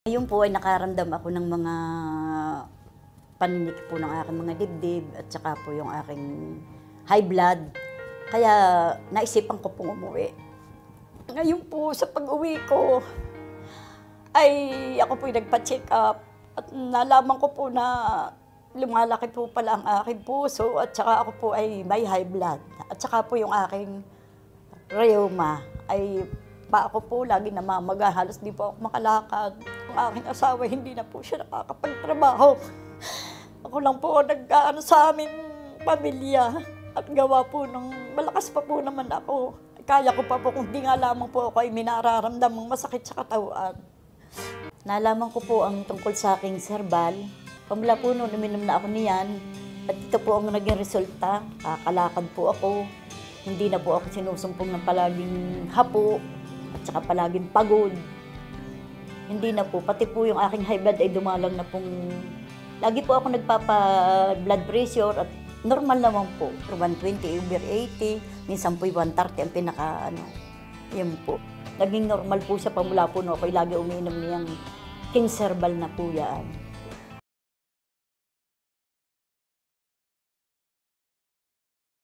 Ngayon po ay nakaramdam ako ng mga paninik po ng aking mga dibdib at saka po yung aking high blood. Kaya naisipan ko pong umuwi. Ngayon po sa pag-uwi ko ay ako po nagpa-check up at nalaman ko po na lumalaki po pala ang aking puso at saka ako po ay may high blood. At saka po yung aking rheuma ay pa ako po lagi namamaga, halos di po ako makalakad. Ang aking asawa hindi na po siya nakakapagtrabaho. Ako lang po ang nag-aano sa aming pamilya at gawa po ng malakas pa po naman ako. Kaya ko pa po kung di nga lamang po ako ay minararamdamang masakit sa katawan. Nalaman ko po ang tungkol sa aking serbal. Pamula po noon, uminom na ako niyan. At ito po ang naging resulta. Kakalakad po ako. Hindi na po ako sinusumpong ng palaging hapo at saka palaging pagod. Hindi na po. Pati po yung aking high blood ay dumalang na pong... Lagi po ako nagpapa-blood pressure at normal naman po. 120/80, minsan po 130 ang pinaka yun po. Naging normal po siya pamula po no, ako'y lagi umiinom niyang King Serbal na po yan.